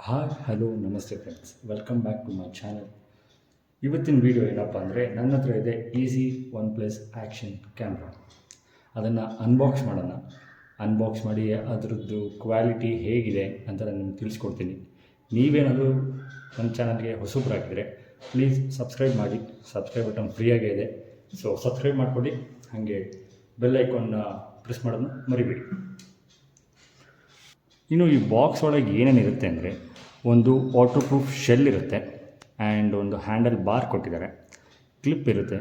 Hi hello ನಮಸ್ತೆ friends, welcome back to my channel. ಇವತ್ತಿನ video ಏನಪ್ಪ ಅಂದರೆ, ನನ್ನ ಹತ್ರ ಇದೆ easy one plus action camera. ಅದನ್ನು ಅನ್ಬಾಕ್ಸ್ ಮಾಡೋಣ. ಅನ್ಬಾಕ್ಸ್ ಮಾಡಿ ಅದರದ್ದು ಕ್ವಾಲಿಟಿ ಹೇಗಿದೆ ಅಂತ ನಾನು ನಿಮ್ಗೆ ತಿಳಿಸ್ಕೊಡ್ತೀನಿ. ನೀವೇನಾದರೂ ನನ್ನ ಚಾನಲ್ಗೆ ಹೊಸಬ್ರಾಗಿದ್ದರೆ ಪ್ಲೀಸ್ ಸಬ್ಸ್ಕ್ರೈಬ್ ಮಾಡಿ. ಸಬ್ಸ್ಕ್ರೈಬ್ ಬಟನ್ ಫ್ರೀಯಾಗೇ ಇದೆ, ಸೊ ಸಬ್ಸ್ಕ್ರೈಬ್ ಮಾಡಿಕೊಡಿ. ಹಾಗೆ ಬೆಲ್ ಐಕಾನ್ನ ಪ್ರೆಸ್ ಮಾಡೋದನ್ನ ಮರಿಬೇಡಿ. ಇನ್ನು ಈ ಬಾಕ್ಸ್ ಒಳಗೆ ಏನೇನಿರುತ್ತೆ ಅಂದರೆ, ಒಂದು ವಾಟರ್ ಪ್ರೂಫ್ ಶೆಲ್ ಇರುತ್ತೆ, ಆ್ಯಂಡ್ ಒಂದು ಹ್ಯಾಂಡಲ್ ಬಾರ್ ಕೊಟ್ಟಿದ್ದಾರೆ, ಕ್ಲಿಪ್ ಇರುತ್ತೆ,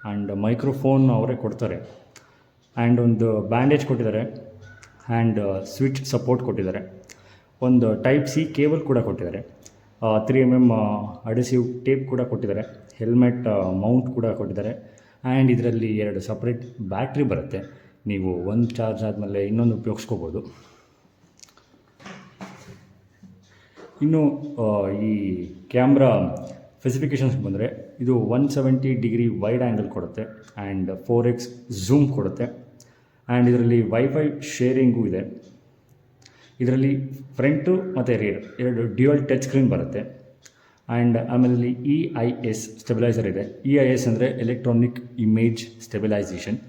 ಆ್ಯಂಡ್ ಮೈಕ್ರೋಫೋನ್ ಅವರೇ ಕೊಡ್ತಾರೆ, ಆ್ಯಂಡ್ ಒಂದು ಬ್ಯಾಂಡೇಜ್ ಕೊಟ್ಟಿದ್ದಾರೆ, ಆ್ಯಂಡ್ ಸ್ವಿಚ್ ಸಪೋರ್ಟ್ ಕೊಟ್ಟಿದ್ದಾರೆ, ಒಂದು ಟೈಪ್ ಸಿ ಕೇಬಲ್ ಕೂಡ ಕೊಟ್ಟಿದ್ದಾರೆ, 3mm ಅಡಿಸಿವ್ ಟೇಪ್ ಕೂಡ ಕೊಟ್ಟಿದ್ದಾರೆ, ಹೆಲ್ಮೆಟ್ ಮೌಂಟ್ ಕೂಡ ಕೊಟ್ಟಿದ್ದಾರೆ, ಆ್ಯಂಡ್ ಇದರಲ್ಲಿ 2 ಸಪ್ರೇಟ್ ಬ್ಯಾಟ್ರಿ ಬರುತ್ತೆ. ನೀವು ಒಂದು ಚಾರ್ಜ್ ಆದಮೇಲೆ ಇನ್ನೊಂದು ಉಪಯೋಗಿಸ್ಕೋಬೋದು. ಇನ್ನು ಈ ಕ್ಯಾಮ್ರಾ ಸ್ಪೆಸಿಫಿಕೇಷನ್ಸ್ ಬಂದರೆ, ಇದು 170 ಡಿಗ್ರಿ ವೈಡ್ ಆ್ಯಂಗಲ್ ಕೊಡುತ್ತೆ, ಆ್ಯಂಡ್ 4x ಝೂಮ್ ಕೊಡುತ್ತೆ, ಆ್ಯಂಡ್ ಇದರಲ್ಲಿ ವೈಫೈ ಶೇರಿಂಗೂ ಇದೆ. ಇದರಲ್ಲಿ ಫ್ರಂಟು ಮತ್ತು ರೇರ್ 2 ಡ್ಯುಯಲ್ ಟಚ್ ಸ್ಕ್ರೀನ್ ಬರುತ್ತೆ, ಆ್ಯಂಡ್ ಆಮೇಲೆ EIS ಸ್ಟೆಬಿಲೈಸರ್ ಇದೆ. EIS ಅಂದರೆ ಎಲೆಕ್ಟ್ರಾನಿಕ್ ಇಮೇಜ್ ಸ್ಟೆಬಿಲೈಸೇಷನ್.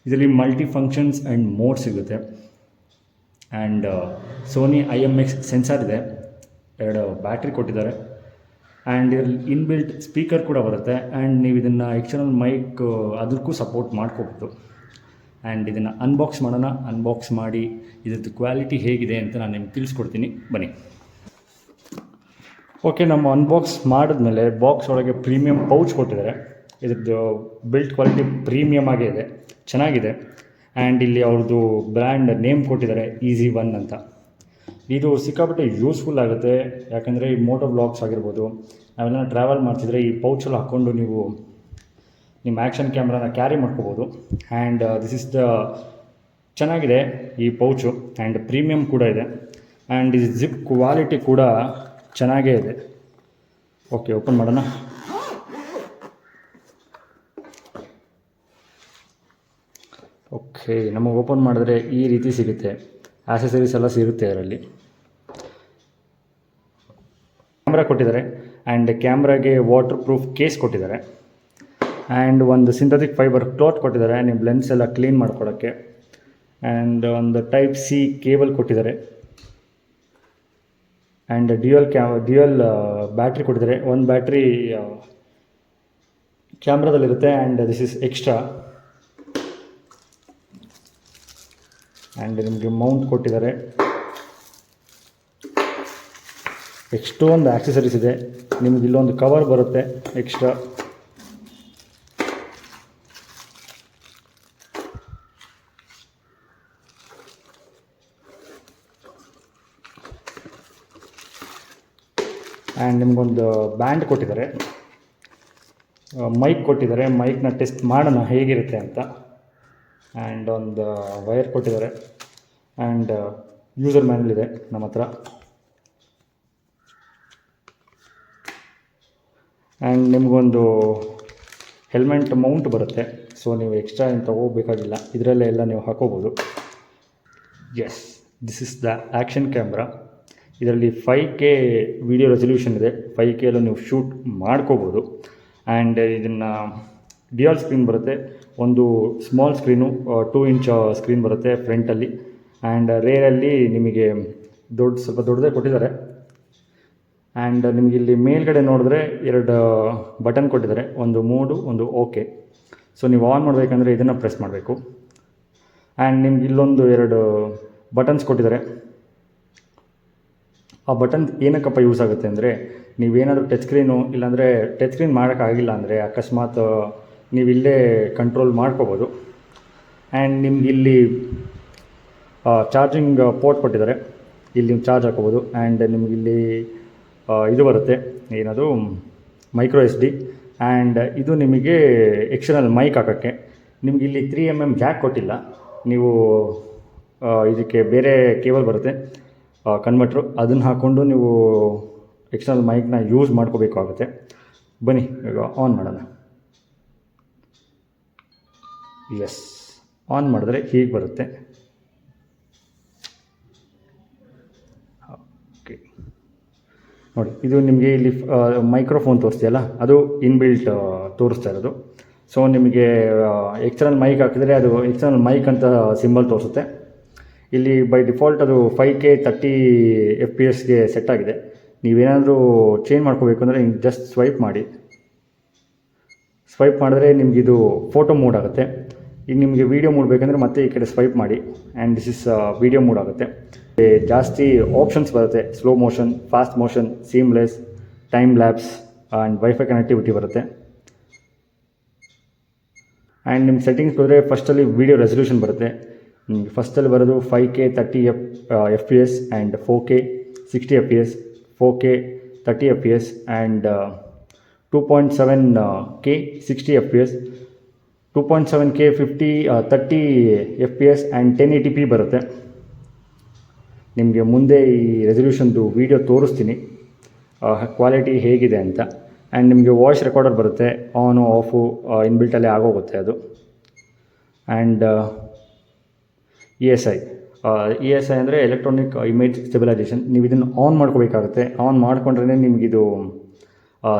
ಇದರಲ್ಲಿ ಮಲ್ಟಿ ಫಂಕ್ಷನ್ಸ್ ಆ್ಯಂಡ್ ಮೋಡ್ ಸಿಗುತ್ತೆ, ಆ್ಯಂಡ್ ಸೋನಿ IMX ಸೆನ್ಸಾರ್ ಇದೆ, 2 ಬ್ಯಾಟ್ರಿ ಕೊಟ್ಟಿದ್ದಾರೆ, ಆ್ಯಂಡ್ ಇದರಲ್ಲಿ ಇನ್ಬಿಲ್ಟ್ ಸ್ಪೀಕರ್ ಕೂಡ ಬರುತ್ತೆ, ಆ್ಯಂಡ್ ನೀವು ಇದನ್ನು ಎಕ್ಸ್ಟರ್ನಲ್ ಮೈಕ್ ಅದಕ್ಕೂ ಸಪೋರ್ಟ್ ಮಾಡ್ಕೋಬೋದು. ಆ್ಯಂಡ್ ಇದನ್ನು ಅನ್ಬಾಕ್ಸ್ ಮಾಡೋಣ. ಅನ್ಬಾಕ್ಸ್ ಮಾಡಿ ಇದ್ರದ್ದು ಕ್ವಾಲಿಟಿ ಹೇಗಿದೆ ಅಂತ ನಾನು ನಿಮ್ಗೆ ತಿಳಿಸ್ಕೊಡ್ತೀನಿ, ಬನ್ನಿ. ಓಕೆ, ನಮ್ಮ ಅನ್ಬಾಕ್ಸ್ ಮಾಡಿದ್ಮೇಲೆ ಬಾಕ್ಸ್ ಒಳಗೆ ಪ್ರೀಮಿಯಂ ಪೌಚ್ ಕೊಟ್ಟಿದ್ದಾರೆ. ಇದ್ರದ್ದು ಬಿಲ್ಟ್ ಕ್ವಾಲಿಟಿ ಪ್ರೀಮಿಯಮ್ ಆಗೇ ಇದೆ, ಚೆನ್ನಾಗಿದೆ, ಆ್ಯಂಡ್ ಇಲ್ಲಿ ಅವ್ರದ್ದು ಬ್ರ್ಯಾಂಡ್ ನೇಮ್ ಕೊಟ್ಟಿದ್ದಾರೆ, ಈಸಿ ಒನ್ ಅಂತ. ಇದು ಸಿಕ್ಕಾಪಟ್ಟೆ ಯೂಸ್ಫುಲ್ ಆಗುತ್ತೆ, ಯಾಕಂದರೆ ಈ ಮೋಟೋ ಬ್ಲಾಗ್ಸ್ ಆಗಿರ್ಬೋದು, ನಾವೆಲ್ಲ ಟ್ರಾವೆಲ್ ಮಾಡ್ತಿದ್ರೆ ಈ ಪೌಚಲ್ಲಿ ಹಾಕ್ಕೊಂಡು ನೀವು ನಿಮ್ಮ ಆ್ಯಕ್ಷನ್ ಕ್ಯಾಮ್ರಾನ ಕ್ಯಾರಿ ಮಾಡ್ಕೋಬೋದು. ಆ್ಯಂಡ್ ದಿಸ್ ಇಸ್ ದ ಚೆನ್ನಾಗಿದೆ ಈ ಪೌಚು, ಆ್ಯಂಡ್ ಪ್ರೀಮಿಯಮ್ ಕೂಡ ಇದೆ, ಆ್ಯಂಡ್ ಈ ಜಿಪ್ ಕ್ವಾಲಿಟಿ ಕೂಡ ಚೆನ್ನಾಗೇ ಇದೆ. ಓಕೆ, ಓಪನ್ ಮಾಡೋಣ. ಓಕೆ, ನಮಗೆ ಓಪನ್ ಮಾಡಿದ್ರೆ ಈ ರೀತಿ ಸಿಗುತ್ತೆ. ಆಕ್ಸೆಸರೀಸ್ ಎಲ್ಲ ಸಿಗುತ್ತೆ ಅದರಲ್ಲಿ. ಕ್ಯಾಮ್ರಾ ಕೊಟ್ಟಿದ್ದಾರೆ, ಆ್ಯಂಡ್ ಕ್ಯಾಮ್ರಾಗೆ ವಾಟರ್ ಪ್ರೂಫ್ ಕೇಸ್ ಕೊಟ್ಟಿದ್ದಾರೆ, ಆ್ಯಂಡ್ ಒಂದು ಸಿಂಥೆಟಿಕ್ ಫೈಬರ್ ಕ್ಲಾತ್ ಕೊಟ್ಟಿದ್ದಾರೆ ನಿಮ್ಮ ಲೆನ್ಸ್ ಎಲ್ಲ ಕ್ಲೀನ್ ಮಾಡ್ಕೊಳ್ಳೋಕ್ಕೆ, ಆ್ಯಂಡ್ ಒಂದು ಟೈಪ್ ಸಿ ಕೇಬಲ್ ಕೊಟ್ಟಿದ್ದಾರೆ, ಆ್ಯಂಡ್ ಡ್ಯುಯಲ್ ಬ್ಯಾಟ್ರಿ ಕೊಟ್ಟಿದ್ದಾರೆ. ಒಂದು ಬ್ಯಾಟ್ರಿ ಕ್ಯಾಮ್ರಾದಲ್ಲಿರುತ್ತೆ, and this is extra. And ನಿಮಗೆ ಮೌಂಟ್ ಕೊಟ್ಟಿದ್ದಾರೆ. ಎಷ್ಟೊಂದು ಆಕ್ಸೆಸರೀಸ್ ಇದೆ. ನಿಮಗೆ ಇಲ್ಲೊಂದು ಕವರ್ ಬರುತ್ತೆ ಎಕ್ಸ್ಟ್ರಾ. ಆ್ಯಂಡ್ ನಿಮಗೊಂದು ಬ್ಯಾಂಡ್ ಕೊಟ್ಟಿದ್ದಾರೆ, ಮೈಕ್ ಕೊಟ್ಟಿದ್ದಾರೆ, ಮೈಕ್ನ ಟೆಸ್ಟ್ ಮಾಡೋಣ ಹೇಗಿರುತ್ತೆ ಅಂತ. ಆ್ಯಂಡ್ ಒಂದು ವೈರ್ ಕೊಟ್ಟಿದ್ದಾರೆ, ಆ್ಯಂಡ್ ಯೂಸರ್ ಮ್ಯಾನ್ಯಲ್ ಇದೆ ನಮ್ಮ ಹತ್ರ. ಆ್ಯಂಡ್ ನಿಮಗೊಂದು ಹೆಲ್ಮೆಟ್ ಮೌಂಟ್ ಬರುತ್ತೆ, ಸೊ ನೀವು ಎಕ್ಸ್ಟ್ರಾ ಏನು ತೊಗೋಬೇಕಾಗಿಲ್ಲ, ಇದರಲ್ಲೇ ಎಲ್ಲ ನೀವು ಹಾಕೋಬೋದು. Yes, this is the action camera. ಇದರಲ್ಲಿ 5K ವಿಡಿಯೋ ರೆಸಲ್ಯೂಷನ್ ಇದೆ, 5Kಲ್ಲೂ ನೀವು ಶೂಟ್ ಮಾಡ್ಕೋಬೋದು. ಆ್ಯಂಡ್ ಇದನ್ನು ಡ್ಯುಯಲ್ ಸ್ಕ್ರೀನ್ ಬರುತ್ತೆ, ಒಂದು ಸ್ಮಾಲ್ ಸ್ಕ್ರೀನು 2 ಇಂಚ್ ಸ್ಕ್ರೀನ್ ಬರುತ್ತೆ ಫ್ರಂಟಲ್ಲಿ, ಆ್ಯಂಡ್ ರೇರಲ್ಲಿ ನಿಮಗೆ ಸ್ವಲ್ಪ ದೊಡ್ಡದೇ ಕೊಟ್ಟಿದ್ದಾರೆ. ಆ್ಯಂಡ್ ನಿಮಗಿಲ್ಲಿ ಮೇಲ್ಗಡೆ ನೋಡಿದ್ರೆ 2 ಬಟನ್ ಕೊಟ್ಟಿದ್ದಾರೆ, ಒಂದು ಮೋಡು, ಒಂದು ಓಕೆ. ಸೊ ನೀವು ಆನ್ ಮಾಡಬೇಕಂದ್ರೆ ಇದನ್ನು ಪ್ರೆಸ್ ಮಾಡಬೇಕು. ಆ್ಯಂಡ್ ನಿಮ್ಗೆ ಇಲ್ಲೊಂದು 2 ಬಟನ್ಸ್ ಕೊಟ್ಟಿದ್ದಾರೆ. ಆ ಬಟನ್ ಏನಕ್ಕಪ್ಪ ಯೂಸ್ ಆಗುತ್ತೆ ಅಂದರೆ, ನೀವೇನಾದರೂ ಟಚ್ ಸ್ಕ್ರೀನು ಇಲ್ಲಾಂದರೆ ಟಚ್ ಸ್ಕ್ರೀನ್ ಮಾಡೋಕ್ಕಾಗಿಲ್ಲ ಅಂದರೆ ಅಕಸ್ಮಾತ್ ನೀವಿಲ್ಲೇ ಕಂಟ್ರೋಲ್ ಮಾಡ್ಕೋಬೋದು. ಆ್ಯಂಡ್ ನಿಮಗಿಲ್ಲಿ ಚಾರ್ಜಿಂಗ್ ಪೋರ್ಟ್ ಕೊಟ್ಟಿದ್ದಾರೆ, ಇಲ್ಲಿ ನೀವು ಚಾರ್ಜ್ ಹಾಕೋಬೋದು. ಆ್ಯಂಡ್ ನಿಮಗಿಲ್ಲಿ ಇದು ಬರುತ್ತೆ, ಏನದು ಮೈಕ್ರೋ SD, ಆ್ಯಂಡ್ ಇದು ನಿಮಗೆ ಎಕ್ಸ್ಟರ್ನಲ್ ಮೈಕ್ ಹಾಕೋಕ್ಕೆ. ನಿಮಗಿಲ್ಲಿ 3mm ಜಾಕ್ ಕೊಟ್ಟಿಲ್ಲ, ನೀವು ಇದಕ್ಕೆ ಬೇರೆ ಕೇಬಲ್ ಬರುತ್ತೆ ಕನ್ವರ್ಟ್ರು, ಅದನ್ನು ಹಾಕ್ಕೊಂಡು ನೀವು ಎಕ್ಸ್ಟರ್ನಲ್ ಮೈಕ್ನ ಯೂಸ್ ಮಾಡ್ಕೋಬೇಕಾಗುತ್ತೆ. ಬನ್ನಿ ಈಗ ಆನ್ ಮಾಡೋಣ. ಎಸ್, ಆನ್ ಮಾಡಿದ್ರೆ ಹೀಗೆ ಬರುತ್ತೆ. ಓಕೆ, ನೋಡಿ, ಇದು ನಿಮಗೆ ಇಲ್ಲಿ ಮೈಕ್ರೋಫೋನ್ ತೋರಿಸ್ತೀಯಲ್ಲ, ಅದು ಇನ್ಬಿಲ್ಟ್ ತೋರಿಸ್ತಾ ಇರೋದು. ಸೊ ನಿಮಗೆ ಎಕ್ಸ್ಟರ್ನಲ್ ಮೈಕ್ ಹಾಕಿದರೆ ಅದು ಎಕ್ಸ್ಟರ್ನಲ್ ಮೈಕ್ ಅಂತ ಸಿಂಬಲ್ ತೋರಿಸುತ್ತೆ. ಇಲ್ಲಿ ಬೈ ಡಿಫಾಲ್ಟ್ ಅದು 5K 30 FPS ಸೆಟ್ ಆಗಿದೆ. ನೀವೇನಾದರೂ ಚೇಂಜ್ ಮಾಡ್ಕೋಬೇಕು ಅಂದರೆ ಜಸ್ಟ್ ಸ್ವೈಪ್ ಮಾಡಿ. ಸ್ವೈಪ್ ಮಾಡಿದ್ರೆ ನಿಮಗಿದು ಫೋಟೋ ಮೂಡ್ ಆಗುತ್ತೆ. ಈಗ ನಿಮಗೆ ವೀಡಿಯೋ ಮೂಡ್ ಬೇಕಂದರೆ ಮತ್ತೆ ಈ ಕಡೆ ಸ್ವೈಪ್ ಮಾಡಿ and this is video mode ಆಗುತ್ತೆ. ಜಾಸ್ತಿ ಆಪ್ಷನ್ಸ್ ಬರುತ್ತೆ. Slow motion, fast motion, seamless, time lapse and wifi connectivity ಬರುತ್ತೆ. ಆ್ಯಂಡ್ ನಿಮ್ಮ ಸೆಟ್ಟಿಂಗ್ಸ್ ಹೋದರೆ ಫಸ್ಟಲ್ಲಿ ವೀಡಿಯೋ ರೆಸಲ್ಯೂಷನ್ ಬರುತ್ತೆ. ನಿಮಗೆ ಫಸ್ಟಲ್ಲಿ ಬರೋದು 5K 30 FPS and 4K 60 FPS, 4K 30 FPS and 2.7K 60 FPS, 2.7K 30 FPS and 1080p ಬರುತ್ತೆ. ನಿಮಗೆ ಮುಂದೆ ಈ ರೆಸಲ್ಯೂಷನ್ದು ವೀಡಿಯೋ ತೋರಿಸ್ತೀನಿ ಕ್ವಾಲಿಟಿ ಹೇಗಿದೆ ಅಂತ. ಆ್ಯಂಡ್ ನಿಮಗೆ ವಾಯ್ಸ್ ರೆಕಾರ್ಡರ್ ಬರುತ್ತೆ, ಆನು ಆಫು ಇನ್ಬಿಲ್ಟಲ್ಲೇ ಆಗೋಗುತ್ತೆ ಅದು. ಆ್ಯಂಡ್ ESI ಅಂದರೆ ಎಲೆಕ್ಟ್ರಾನಿಕ್ ಇಮೇಜ್ ಸ್ಟೆಬಿಲೈಸೇಷನ್. ನೀವು ಇದನ್ನು ಆನ್ ಮಾಡ್ಕೋಬೇಕಾಗುತ್ತೆ. ಆನ್ ಮಾಡ್ಕೊಂಡ್ರೇ ನಿಮಗಿದು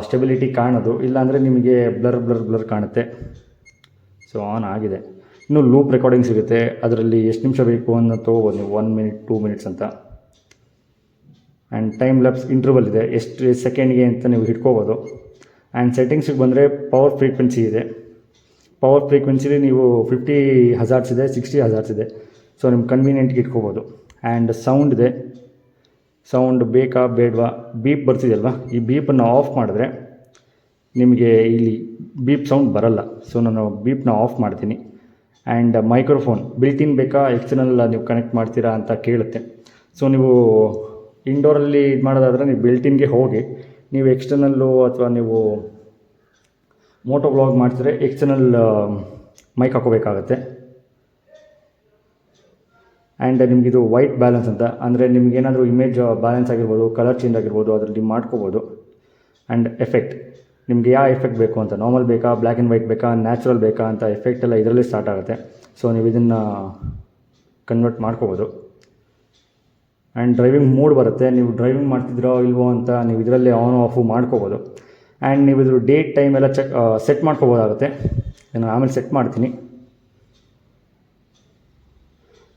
ಸ್ಟೆಬಿಲಿಟಿ ಕಾಣೋದು, ಇಲ್ಲಾಂದರೆ ನಿಮಗೆ ಬ್ಲರ್ ಕಾಣುತ್ತೆ. ಸೊ ಆನ್ ಆಗಿದೆ. ಇನ್ನು ಲೂಪ್ ರೆಕಾರ್ಡಿಂಗ್ ಸಿಗುತ್ತೆ. ಅದರಲ್ಲಿ ಎಷ್ಟು ನಿಮಿಷ ಬೇಕು ಅನ್ನೋ ತೊಗೋಬೋದು ನೀವು, 1 ಮಿನಿಟ್ 2 ಮಿನಿಟ್ಸ್ ಅಂತ. ಆ್ಯಂಡ್ ಟೈಮ್ ಲ್ಯಾಪ್ಸ್ ಇಂಟರ್ವಲ್ ಇದೆ, ಎಷ್ಟು ಸೆಕೆಂಡ್ಗೆ ಅಂತ ನೀವು ಹಿಡ್ಕೋಬೋದು. ಆ್ಯಂಡ್ ಸೆಟ್ಟಿಂಗ್ಸಿಗೆ ಬಂದರೆ ಪವರ್ ಫ್ರೀಕ್ವೆನ್ಸಿ ಇದೆ. ಪವರ್ ಫ್ರೀಕ್ವೆನ್ಸಿಲಿ ನೀವು 50 ಹಜಾರ್ಟ್ಸ್ ಇದೆ, 60 ಹಜಾರ್ಟ್ಸ್ ಇದೆ. ಸೊ ನಿಮ್ಮ ಕನ್ವೀನಿಯೆಂಟ್ಗೆ ಇಟ್ಕೋಬೋದು. ಆ್ಯಂಡ್ ಸೌಂಡ್ ಇದೆ. ಸೌಂಡ್ ಬೇಕಾ ಬೇಡವಾ, ಬೀಪ್ ಬರ್ತಿದೆಯಲ್ವ, ಈ ಬೀಪನ್ನು ಆಫ್ ಮಾಡಿದ್ರೆ ನಿಮಗೆ ಇಲ್ಲಿ ಬೀಪ್ ಸೌಂಡ್ ಬರಲ್ಲ. ಸೊ ನಾನು ಬೀಪ್ನ ಆಫ್ ಮಾಡ್ತೀನಿ. ಆ್ಯಂಡ್ ಮೈಕ್ರೋಫೋನ್ ಬಿಲ್ಟಿನ್ ಬೇಕಾ ಎಕ್ಸ್ಟರ್ನಲ್ ನೀವು ಕನೆಕ್ಟ್ ಮಾಡ್ತೀರಾ ಅಂತ ಕೇಳುತ್ತೆ. ಸೊ ನೀವು ಇಂಡೋರಲ್ಲಿ ಇದು ಮಾಡೋದಾದರೆ ನೀವು ಬಿಲ್ಟಿನ್ಗೆ ಹೋಗಿ, ನೀವು ಎಕ್ಸ್ಟರ್ನಲ್ಲು ಅಥವಾ ನೀವು ಮೋಟೋ ವ್ಲಾಗ್ ಮಾಡ್ತಿದ್ರೆ ಎಕ್ಸ್ಟರ್ನಲ್ ಮೈಕ್ ಹಾಕೋಬೇಕಾಗತ್ತೆ. ಆ್ಯಂಡ್ ನಿಮಗಿದು ವೈಟ್ ಬ್ಯಾಲೆನ್ಸ್ ಅಂತ, ಅಂದರೆ ನಿಮಗೇನಾದರೂ ಇಮೇಜ್ ಬ್ಯಾಲೆನ್ಸ್ ಆಗಿರ್ಬೋದು, ಕಲರ್ ಚೇಂಜ್ ಆಗಿರ್ಬೋದು, ಅದರಲ್ಲಿ ಮಾಡ್ಕೋಬೋದು. ಆ್ಯಂಡ್ ಎಫೆಕ್ಟ್, ನಿಮಗೆ ಯಾವ ಎಫೆಕ್ಟ್ ಬೇಕು ಅಂತ, ನಾರ್ಮಲ್ ಬೇಕಾ, ಬ್ಲ್ಯಾಕ್ ಆ್ಯಂಡ್ ವೈಟ್ ಬೇಕಾ, ನ್ಯಾಚುರಲ್ ಬೇಕಾ ಅಂತ ಎಫೆಕ್ಟ್ ಎಲ್ಲ ಇದರಲ್ಲಿ ಸ್ಟಾರ್ಟ್ ಆಗುತ್ತೆ. ಸೊ ನೀವು ಇದನ್ನು ಕನ್ವರ್ಟ್ ಮಾಡ್ಕೋಬೋದು. ಆ್ಯಂಡ್ ಡ್ರೈವಿಂಗ್ ಮೋಡ್ ಬರುತ್ತೆ. ನೀವು ಡ್ರೈವಿಂಗ್ ಮಾಡ್ತಿದ್ರೋ ಇಲ್ವೋ ಅಂತ ನೀವು ಇದರಲ್ಲೇ ಆನ್ ಆಫು ಮಾಡ್ಕೋಬೋದು. ಆ್ಯಂಡ್ ನೀವು ಇದ್ರ ಡೇಟ್ ಟೈಮ್ ಎಲ್ಲ ಸೆಟ್ ಮಾಡ್ಕೋಬೋದಾಗುತ್ತೆ. ನಾನು ಆಮೇಲೆ ಸೆಟ್ ಮಾಡ್ತೀನಿ.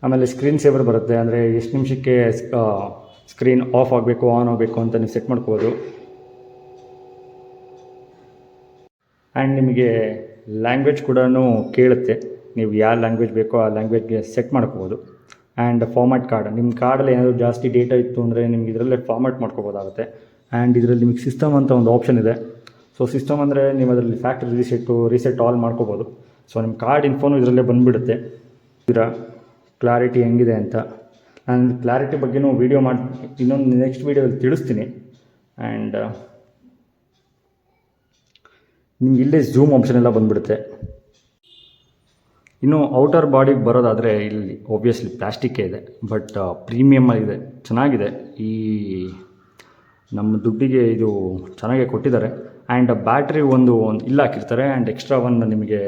ಆಮೇಲೆ ಸ್ಕ್ರೀನ್ ಸೇವರ್ ಬರುತ್ತೆ, ಅಂದರೆ ಎಷ್ಟು ನಿಮಿಷಕ್ಕೆ ಸ್ಕ್ರೀನ್ ಆಫ್ ಆಗಬೇಕು, ಆನ್ ಆಗಬೇಕು ಅಂತ ನೀವು ಸೆಟ್ ಮಾಡ್ಕೋಬೋದು. ಆ್ಯಂಡ್ ನಿಮಗೆ ಲ್ಯಾಂಗ್ವೇಜ್ ಕೂಡ ಕೇಳುತ್ತೆ. ನೀವು ಯಾವ ಲ್ಯಾಂಗ್ವೇಜ್ ಬೇಕೋ ಆ ಲ್ಯಾಂಗ್ವೇಜ್ಗೆ ಸೆಟ್ ಮಾಡ್ಕೋಬೋದು. ಆ್ಯಂಡ್ ಫಾರ್ಮ್ಯಾಟ್ ಕಾರ್ಡ್, ನಿಮ್ಮ ಕಾರ್ಡಲ್ಲಿ ಏನಾದರೂ ಜಾಸ್ತಿ ಡೇಟಾ ಇತ್ತು ಅಂದರೆ ನಿಮ್ಗೆ ಇದರಲ್ಲೇ ಫಾರ್ಮ್ಯಾಟ್ ಮಾಡ್ಕೋಬೋದಾಗುತ್ತೆ. ಆ್ಯಂಡ್ ಇದರಲ್ಲಿ ನಿಮಗೆ ಸಿಸ್ಟಮ್ ಅಂತ ಒಂದು ಆಪ್ಷನ್ ಇದೆ. ಸೊ ಸಿಸ್ಟಮ್ ಅಂದರೆ ನೀವು ಅದರಲ್ಲಿ ಫ್ಯಾಕ್ಟ್ರಿ ರೀಸೆಟ್ ಆಲ್ ಮಾಡ್ಕೋಬೋದು. ಸೊ ನಿಮ್ಮ ಕಾರ್ಡ್ ಇನ್ಫೋನು ಇದರಲ್ಲೇ ಬಂದುಬಿಡುತ್ತೆ. ಇದರ ಕ್ಲಾರಿಟಿ ಹೆಂಗಿದೆ ಅಂತ ನಾನು ಕ್ಲಾರಿಟಿ ಬಗ್ಗೆನೂ ವೀಡಿಯೋ ಮಾಡಿ ಇನ್ನೊಂದು ನೆಕ್ಸ್ಟ್ ವೀಡಿಯೋದಲ್ಲಿ ತಿಳಿಸ್ತೀನಿ. ಆ್ಯಂಡ್ ನಿಮ್ಗೆ ಇಲ್ಲೇ ಝೂಮ್ ಆಪ್ಷನ್ ಎಲ್ಲ ಬಂದುಬಿಡುತ್ತೆ. ಇನ್ನು ಔಟರ್ ಬಾಡಿಗೆ ಬರೋದಾದರೆ ಇಲ್ಲಿ ಒಬ್ವಿಯಸ್ಲಿ ಪ್ಲಾಸ್ಟಿಕ್ಕೇ ಇದೆ, ಬಟ್ ಪ್ರೀಮಿಯಮ್ ಆಗಿದೆ, ಚೆನ್ನಾಗಿದೆ. ಈ ನಮ್ಮ ದುಡ್ಡಿಗೆ ಇದು ಚೆನ್ನಾಗೇ ಕೊಟ್ಟಿದ್ದಾರೆ. ಆ್ಯಂಡ್ ಬ್ಯಾಟ್ರಿ ಒಂದು ಇಲ್ಲ ಹಾಕಿರ್ತಾರೆ. ಆ್ಯಂಡ್ ಎಕ್ಸ್ಟ್ರಾ ಒಂದು ನಿಮಗೆ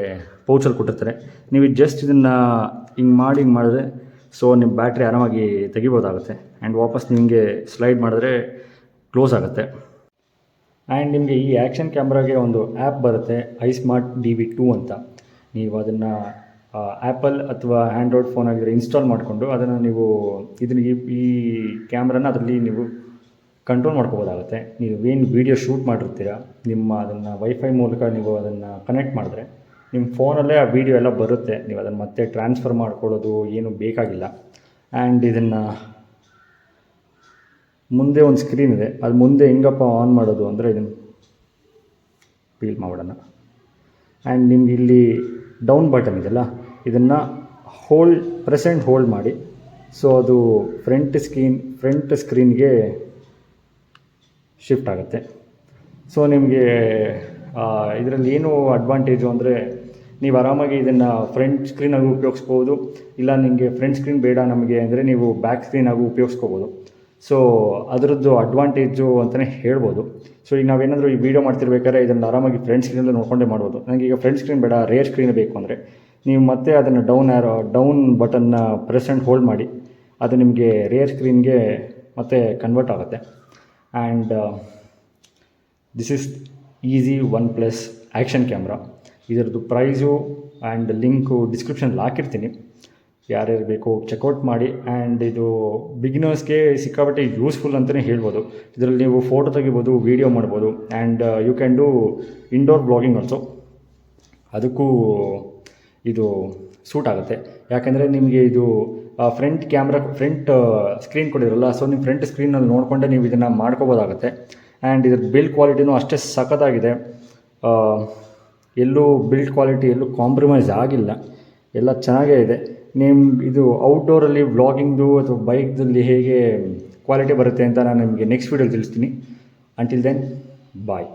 ಪೌಚಲ್ಲಿ ಕೊಟ್ಟಿರ್ತಾರೆ. ನೀವು ಜಸ್ಟ್ ಇದನ್ನು ಹಿಂಗೆ ಮಾಡಿದ್ರೆ ಸೊ ನಿಮ್ಮ ಬ್ಯಾಟ್ರಿ ಆರಾಮಾಗಿ ತೆಗಿಬೋದಾಗುತ್ತೆ. ಆ್ಯಂಡ್ ವಾಪಸ್ ನಿಮಗೆ ಸ್ಲೈಡ್ ಮಾಡಿದ್ರೆ ಕ್ಲೋಸ್ ಆಗುತ್ತೆ. ಆ್ಯಂಡ್ ನಿಮಗೆ ಈ ಆ್ಯಕ್ಷನ್ ಕ್ಯಾಮ್ರಾಗೆ ಒಂದು ಆ್ಯಪ್ ಬರುತ್ತೆ, iSmart DV2 ಅಂತ. ನೀವು ಅದನ್ನು ಆ್ಯಪಲ್ ಅಥವಾ ಆ್ಯಂಡ್ರಾಯ್ಡ್ ಫೋನ್ ಆಗಿದ್ರೆ ಇನ್ಸ್ಟಾಲ್ ಮಾಡಿಕೊಂಡು ಅದನ್ನು ನೀವು ಈ ಕ್ಯಾಮ್ರಾನ ಅದರಲ್ಲಿ ನೀವು ಕಂಟ್ರೋಲ್ ಮಾಡ್ಕೋಬೋದಾಗುತ್ತೆ. ನೀವು ಏನು ವೀಡಿಯೋ ಶೂಟ್ ಮಾಡಿರ್ತೀರ, ಅದನ್ನು ವೈಫೈ ಮೂಲಕ ನೀವು ಅದನ್ನು ಕನೆಕ್ಟ್ ಮಾಡಿದ್ರೆ ನಿಮ್ಮ ಫೋನಲ್ಲೇ ಆ ವೀಡಿಯೋ ಎಲ್ಲ ಬರುತ್ತೆ. ನೀವು ಅದನ್ನು ಮತ್ತೆ ಟ್ರಾನ್ಸ್ಫರ್ ಮಾಡ್ಕೊಳ್ಳೋದು ಏನು ಬೇಕಾಗಿಲ್ಲ. ಆ್ಯಂಡ್ ಇದನ್ನು ಮುಂದೆ ಒಂದು ಸ್ಕ್ರೀನ್ ಇದೆ, ಅದು ಮುಂದೆ ಹೆಂಗಪ್ಪ ಆನ್ ಮಾಡೋದು ಅಂದರೆ ಇದನ್ನು ಪೀಲ್ ಮಾಡೋಣ. ಆ್ಯಂಡ್ ನಿಮ್ಗೆ ಇಲ್ಲಿ ಡೌನ್ ಬಟನ್ ಇದೆಯಲ್ಲ, ಇದನ್ನು ಪ್ರೆಸೆಂಟ್ ಹೋಲ್ಡ್ ಮಾಡಿ. ಸೊ ಅದು ಫ್ರಂಟ್ ಸ್ಕ್ರೀನ್ಗೆ ಶಿಫ್ಟ್ ಆಗುತ್ತೆ. ಸೊ ನಿಮಗೆ ಇದರಲ್ಲಿ ಏನು ಅಡ್ವಾಂಟೇಜು ಅಂದರೆ ನೀವು ಆರಾಮಾಗಿ ಇದನ್ನು ಫ್ರಂಟ್ ಸ್ಕ್ರೀನಾಗೂ ಉಪಯೋಗಿಸ್ಬೋದು. ಇಲ್ಲ ನಿಮಗೆ ಫ್ರಂಟ್ ಸ್ಕ್ರೀನ್ ಬೇಡ ನಮಗೆ ಅಂದರೆ ನೀವು ಬ್ಯಾಕ್ ಸ್ಕ್ರೀನಾಗೂ ಉಪಯೋಗಿಸ್ಕೋಬೋದು. ಸೊ ಅದರದ್ದು ಅಡ್ವಾಂಟೇಜು ಅಂತಲೇ ಹೇಳ್ಬೋದು. ಸೊ ಈಗ ನಾವೇನಾದರೂ ಈ ವಿಡಿಯೋ ಮಾಡ್ತಿರ್ಬೇಕಾದ್ರೆ ಇದನ್ನು ಆರಾಮಾಗಿ ಫ್ರಂಟ್ ಸ್ಕ್ರೀನಲ್ಲಿ ನೋಡ್ಕೊಂಡೇ ಮಾಡ್ಬೋದು. ನನಗೀಗ ಫ್ರಂಟ್ ಸ್ಕ್ರೀನ್ ಬೇಡ, ರೇರ್ ಸ್ಕ್ರೀನ್ ಬೇಕು ಅಂದರೆ ನೀವು ಮತ್ತೆ ಅದನ್ನು ಡೌನ್ ಬಟನ್ನ ಪ್ರೆಸೆಂಟ್ ಹೋಲ್ಡ್ ಮಾಡಿ, ಅದು ನಿಮಗೆ ರೇರ್ ಸ್ಕ್ರೀನ್ಗೆ ಮತ್ತೆ ಕನ್ವರ್ಟ್ ಆಗುತ್ತೆ. And this is easy one plus action camera. ಇದರದ್ದು ಪ್ರೈಸು ಆ್ಯಂಡ್ ಲಿಂಕು ಡಿಸ್ಕ್ರಿಪ್ಷನಲ್ಲಿ ಹಾಕಿರ್ತೀನಿ, ಯಾರ್ಯಾರು ಬೇಕೋ ಚೆಕ್ಔಟ್ ಮಾಡಿ. ಆ್ಯಂಡ್ ಇದು ಬಿಗಿನರ್ಸ್ಗೆ ಸಿಕ್ಕಾಪಟ್ಟೆ ಯೂಸ್ಫುಲ್ ಅಂತಲೇ ಹೇಳ್ಬೋದು. ಇದರಲ್ಲಿ ನೀವು ಫೋಟೋ ತೆಗಿಬೋದು, ವೀಡಿಯೋ ಮಾಡ್ಬೋದು, and you can do indoor vlogging also. ಅದಕ್ಕೂ ಇದು ಸೂಟ್ ಆಗುತ್ತೆ. ಯಾಕೆಂದರೆ ನಿಮಗೆ ಇದು ಫ್ರಂಟ್ ಕ್ಯಾಮ್ರಾ ಸ್ಕ್ರೀನ್ ಕೊಡಿರಲ್ಲ, ಸೊ ನಿಮ್ಮ ಫ್ರಂಟ್ ಸ್ಕ್ರೀನಲ್ಲಿ ನೋಡಿಕೊಂಡೆ ನೀವು ಇದನ್ನು ಮಾಡ್ಕೋಬೋದಾಗುತ್ತೆ. ಆ್ಯಂಡ್ ಇದ್ರ ಬಿಲ್ಡ್ ಕ್ವಾಲಿಟಿನೂ ಅಷ್ಟೇ ಸಖತ್ತಾಗಿದೆ. ಎಲ್ಲೂ ಬಿಲ್ಡ್ ಕ್ವಾಲಿಟಿ ಎಲ್ಲೂ ಕಾಂಪ್ರಮೈಸ್ ಆಗಿಲ್ಲ, ಎಲ್ಲ ಚೆನ್ನಾಗೇ ಇದೆ. ಇದು ಔಟ್ಡೋರಲ್ಲಿ ವ್ಲಾಗಿಂಗ್ದು ಅಥವಾ ಬೈಕ್ದಲ್ಲಿ ಹೇಗೆ ಕ್ವಾಲಿಟಿ ಬರುತ್ತೆ ಅಂತ ನಾನು ನಿಮಗೆ ನೆಕ್ಸ್ಟ್ ವೀಡಿಯೋಲಿ ತಿಳಿಸ್ತೀನಿ. ಅಂಟಿಲ್ ದೆನ್ ಬಾಯ್.